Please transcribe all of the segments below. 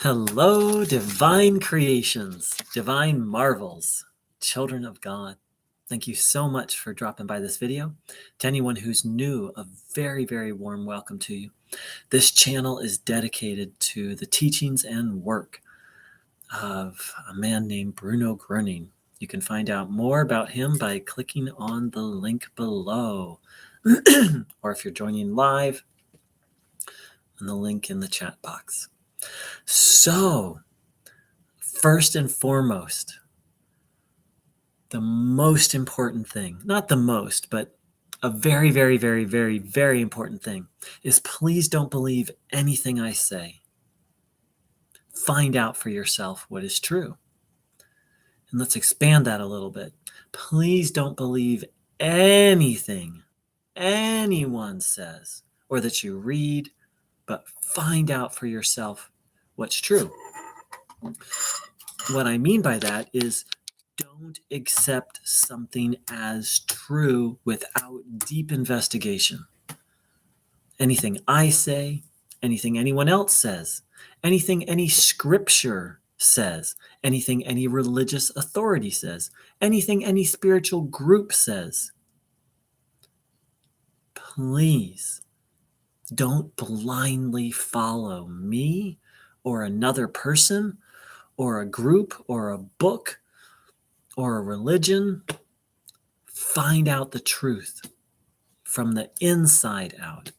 Hello, divine creations, divine marvels, children of God. Thank you so much for dropping by this video. To anyone who's new, a very, very warm welcome to you. This channel is dedicated to the teachings and work of a man named Bruno Groening. You can find out more about him by clicking on the link below. Or if you're joining live, on the link in the chat box. So, first and foremost, the most important thing, not the most, but a very, very, very, very, very important thing is please don't believe anything I say. Find out for yourself what is true. And let's expand that a little bit. Please don't believe anything anyone says or that you read, but find out for yourself what's true. What I mean by that is don't accept something as true without deep investigation. Anything I say, anything anyone else says, anything any scripture says, anything any religious authority says, anything any spiritual group says, please don't blindly follow me or another person or a group or a book or a religion. Find out the truth from the inside out.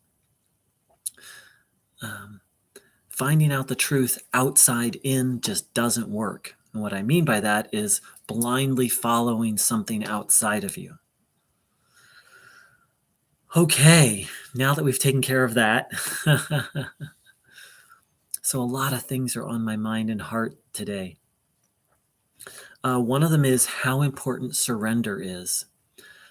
Finding out the truth outside in just doesn't work. And what I mean by that is blindly following something outside of you. Okay, now that we've taken care of that, so a lot of things are on my mind and heart today. One of them is how important surrender is.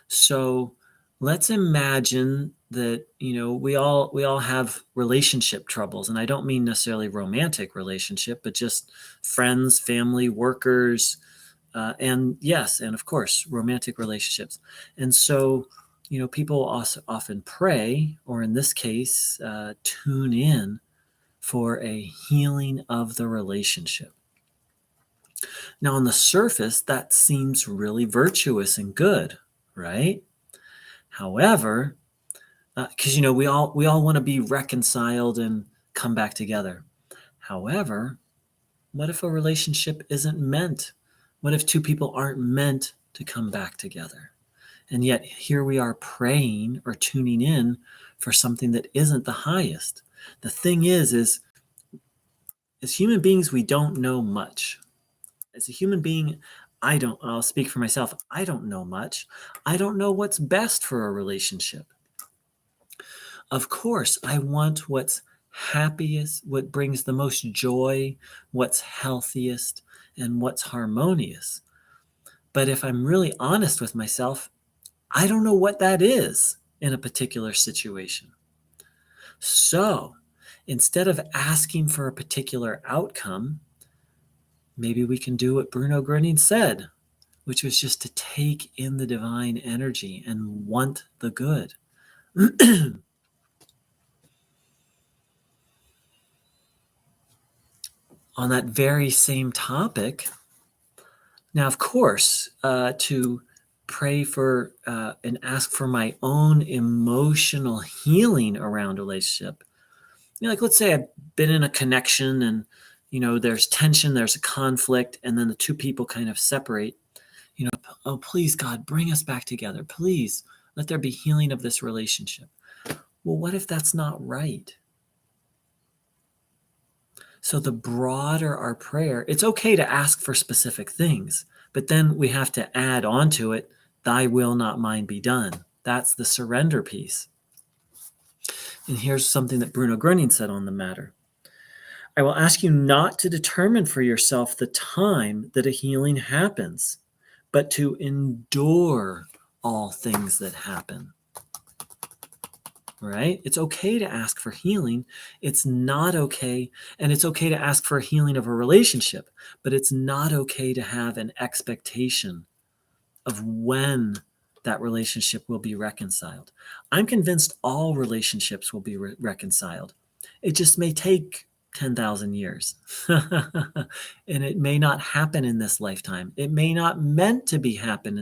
So let's imagine that, we all have relationship troubles, and I don't mean necessarily romantic relationship, but just friends, family, workers, and of course, romantic relationships. And so, people also often pray, or in this case, tune in for a healing of the relationship. Now, on the surface, that seems really virtuous and good, right? However, because we all want to be reconciled and come back together. However, what if a relationship isn't meant? What if two people aren't meant to come back together? And yet here we are praying or tuning in for something that isn't the highest. The thing is as human beings, we don't know much. As a human being, I'll speak for myself. I don't know much. I don't know what's best for a relationship. Of course, I want what's happiest, what brings the most joy, what's healthiest, and what's harmonious. But if I'm really honest with myself, I don't know what that is in a particular situation. So instead of asking for a particular outcome, maybe we can do what Bruno Groening said, which was just to take in the divine energy and want the good. On that very same topic, now, of course, to pray for and ask for my own emotional healing around a relationship. Like let's say I've been in a connection and, there's tension, there's a conflict, and then the two people kind of separate. Oh, please, God, bring us back together. Please, let there be healing of this relationship. Well, what if that's not right? So the broader our prayer, it's okay to ask for specific things, but then we have to add on to it, thy will, not mine, be done. That's the surrender piece. And here's something that Bruno Groening said on the matter. I will ask you not to determine for yourself the time that a healing happens, but to endure all things that happen. Right? It's okay to ask for healing. It's not okay. And it's okay to ask for a healing of a relationship, but it's not okay to have an expectation of when that relationship will be reconciled. I'm convinced all relationships will be reconciled. It just may take 10,000 years. And it may not happen in this lifetime. It may not meant to be happen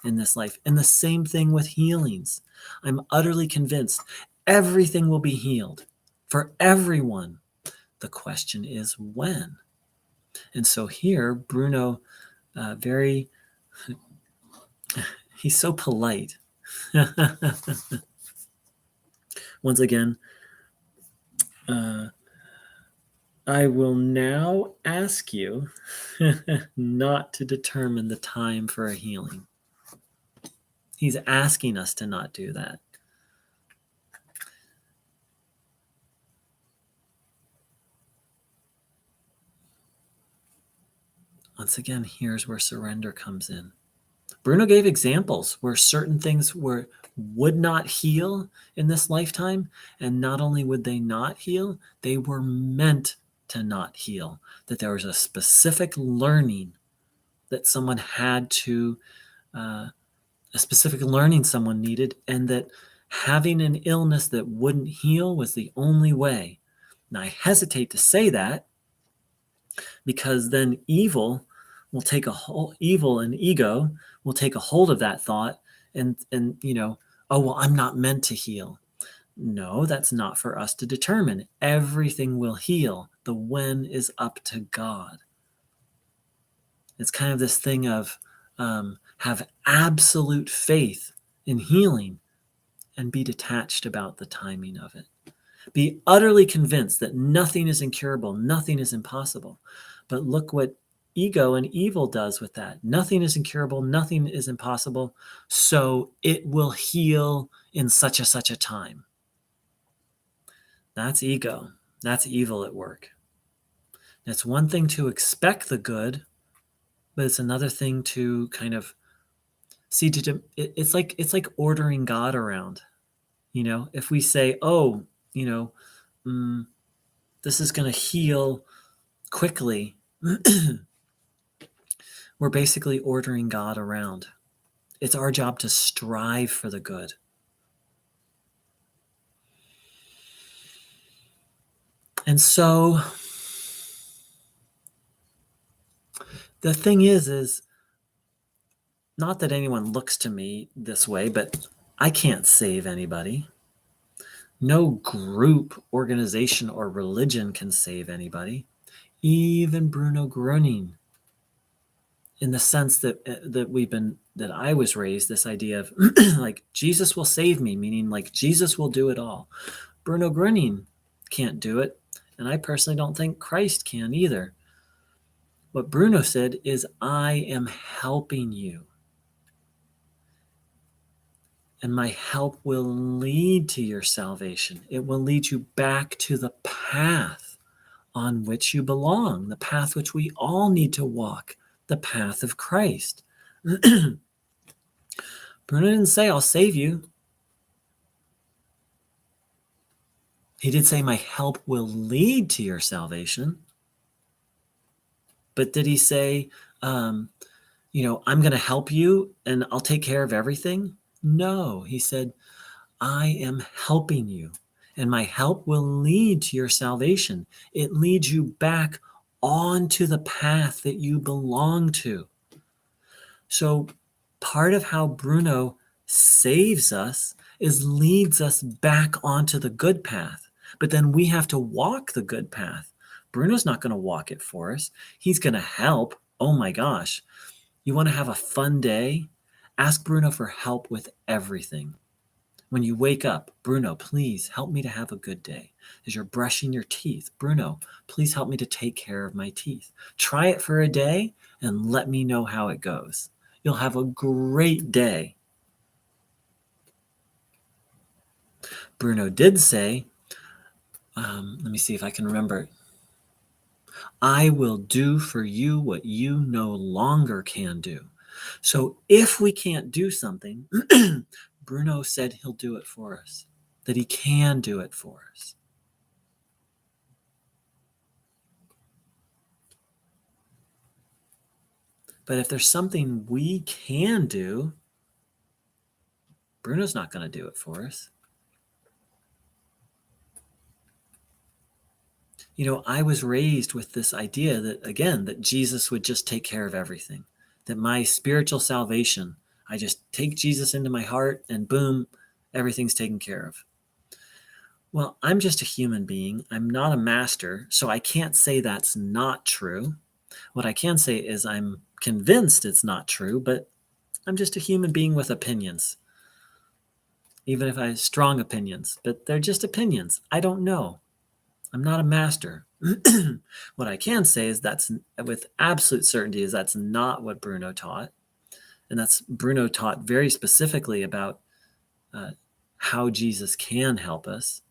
in this life. And the same thing with healings. I'm utterly convinced everything will be healed for everyone. The question is when. And so here, Bruno, very, he's so polite. Once again, I will now ask you not to determine the time for a healing. He's asking us to not do that. Once again, here's where surrender comes in. Bruno gave examples where certain things would not heal in this lifetime, and not only would they not heal, they were meant to not heal. That there was a specific learning that someone had to, a specific learning someone needed, and that having an illness that wouldn't heal was the only way. Now, I hesitate to say that because then evil and ego will take a hold of that thought and oh, well, I'm not meant to heal. No, that's not for us to determine. Everything will heal. The when is up to God. It's kind of this thing of have absolute faith in healing and be detached about the timing of it. Be utterly convinced that nothing is incurable, nothing is impossible. But look what ego and evil does with that. Nothing is incurable, nothing is impossible, so it will heal in such a time. That's ego. That's evil at work. It's one thing to expect the good, but it's another thing to kind of see. It's like ordering God around. If we say, oh, this is going to heal quickly, we're basically ordering God around. It's our job to strive for the good. And so the thing is not that anyone looks to me this way, but I can't save anybody. No group, organization, or religion can save anybody. Even Bruno Groening, in the sense that I was raised, this idea of like Jesus will save me, meaning like Jesus will do it all. Bruno Groening can't do it, and I personally don't think Christ can either. What Bruno said is, I am helping you. And my help will lead to your salvation. It will lead you back to the path on which you belong, the path which we all need to walk, the path of Christ. Bruno didn't say, I'll save you. He did say, my help will lead to your salvation. But did he say, I'm going to help you and I'll take care of everything? No, he said, I am helping you, and my help will lead to your salvation. It leads you back onto the path that you belong to. So part of how Bruno saves us is leads us back onto the good path. But then we have to walk the good path. Bruno's not going to walk it for us. He's going to help. Oh my gosh. You want to have a fun day? Ask Bruno for help with everything. When you wake up, Bruno, please help me to have a good day. As you're brushing your teeth, Bruno, please help me to take care of my teeth. Try it for a day and let me know how it goes. You'll have a great day. Bruno did say, let me see if I can remember it. I will do for you what you no longer can do. So if we can't do something, Bruno said he'll do it for us, that he can do it for us. But if there's something we can do, Bruno's not going to do it for us. I was raised with this idea that, again, that Jesus would just take care of everything, that my spiritual salvation, I just take Jesus into my heart and boom, everything's taken care of. Well, I'm just a human being. I'm not a master, so I can't say that's not true. What I can say is I'm convinced it's not true, but I'm just a human being with opinions, even if I have strong opinions, but they're just opinions. I don't know. I'm not a master. What I can say is that's with absolute certainty is that's not what Bruno taught. And that's Bruno taught very specifically about how Jesus can help us.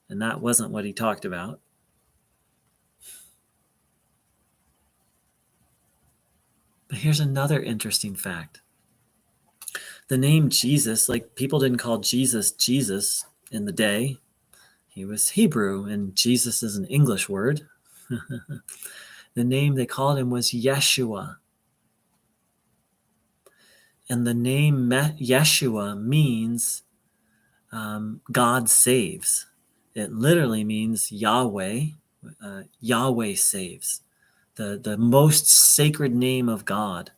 And that wasn't what he talked about. But here's another interesting fact. The name Jesus, like people didn't call Jesus Jesus in the day. He was Hebrew, and Jesus is an English word. The name they called him was Yeshua. And the name Yeshua means God saves. It literally means Yahweh. Yahweh saves. The most sacred name of God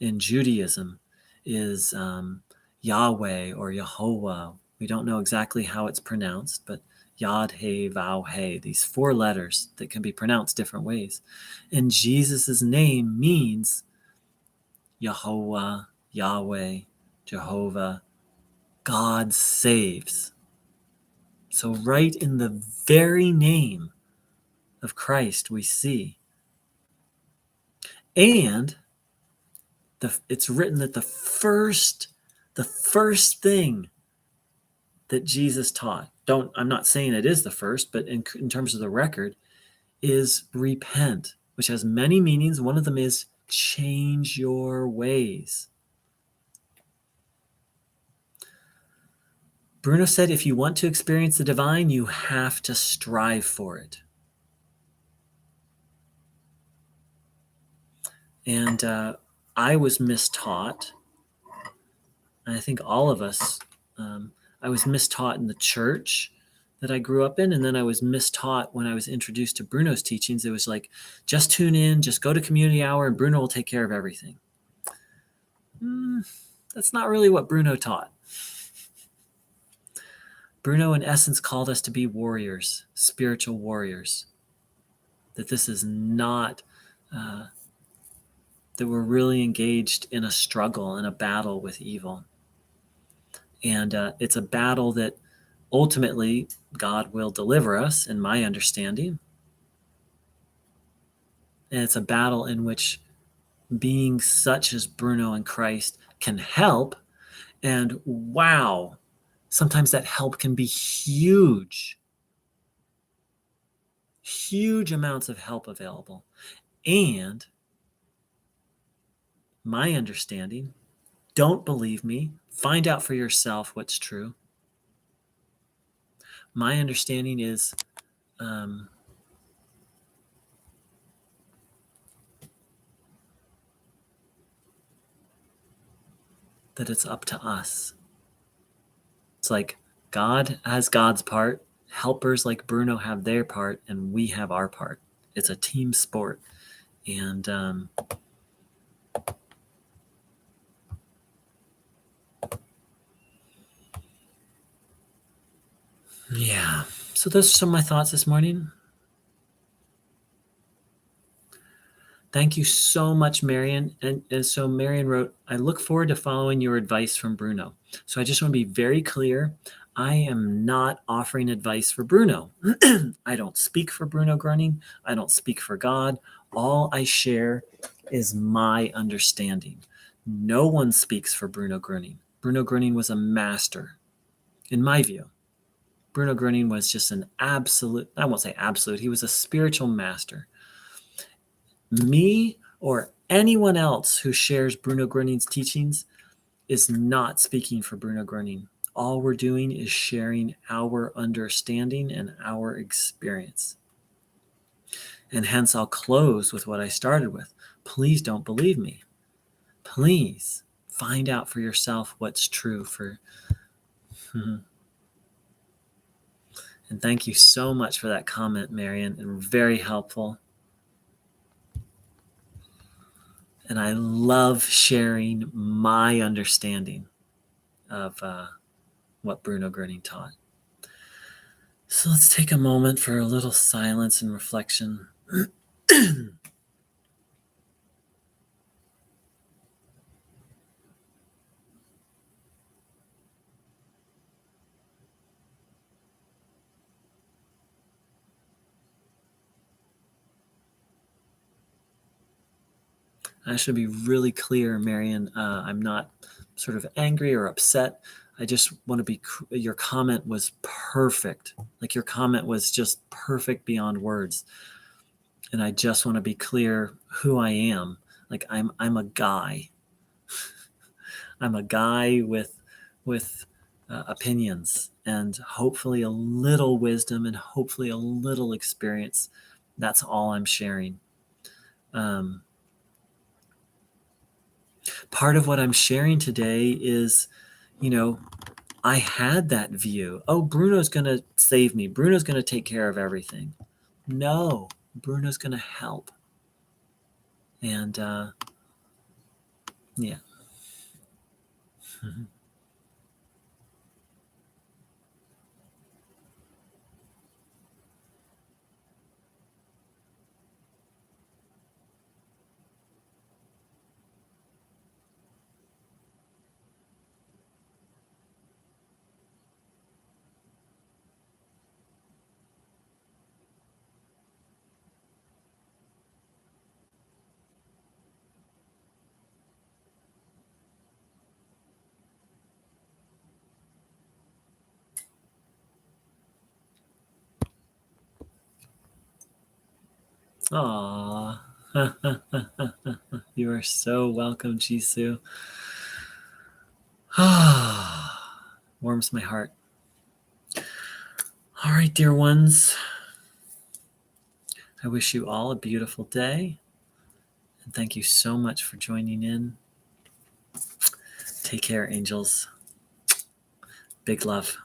in Judaism is Yahweh or Yehovah. We don't know exactly how it's pronounced, but Yod, He, Vav, He, these 4 letters that can be pronounced different ways. And Jesus' name means Yehovah, Yahweh, Jehovah, God saves. So right in the very name of Christ we see. And it's written that the first thing that Jesus taught, I'm not saying it is the first, but in terms of the record, is repent, which has many meanings. One of them is change your ways. Bruno said if you want to experience the divine, you have to strive for it. And I was mistaught. And I think all of us, I was mistaught in the church that I grew up in. And then I was mistaught when I was introduced to Bruno's teachings. It was like, just tune in, just go to community hour, and Bruno will take care of everything. That's not really what Bruno taught. Bruno, in essence, called us to be warriors, spiritual warriors. That this is not, that we're really engaged in a struggle, in a battle with evil. And it's a battle that ultimately God will deliver us, in my understanding. And it's a battle in which beings such as Bruno and Christ can help. And wow, sometimes that help can be huge. Huge amounts of help available. And my understanding, don't believe me, find out for yourself what's true. My understanding is that it's up to us. It's like God has God's part, helpers like Bruno have their part, and we have our part. It's a team sport. And yeah, so those are some of my thoughts this morning. Thank you so much, Marion. And so Marion wrote, I look forward to following your advice from Bruno. So I just want to be very clear. I am not offering advice for Bruno. I don't speak for Bruno Groening. I don't speak for God. All I share is my understanding. No one speaks for Bruno Groening. Bruno Groening was a master, in my view. Bruno Groening was just an absolute, I won't say absolute, he was a spiritual master. Me or anyone else who shares Bruno Groening's teachings is not speaking for Bruno Groening. All we're doing is sharing our understanding and our experience. And hence I'll close with what I started with. Please don't believe me. Please find out for yourself what's true. And And thank you so much for that comment, Marion, and very helpful. And I love sharing my understanding of what Bruno Groening taught. So let's take a moment for a little silence and reflection. I should be really clear, Marion. I'm not sort of angry or upset. I just want to be, your comment was perfect. Like your comment was just perfect beyond words. And I just want to be clear who I am. Like I'm a guy. I'm a guy with opinions and hopefully a little wisdom and hopefully a little experience. That's all I'm sharing. Part of what I'm sharing today is, I had that view. Oh, Bruno's going to save me. Bruno's going to take care of everything. No, Bruno's going to help. And yeah. Aw. You are so welcome, Jisoo. Warms my heart. All right, dear ones. I wish you all a beautiful day. And thank you so much for joining in. Take care, angels. Big love.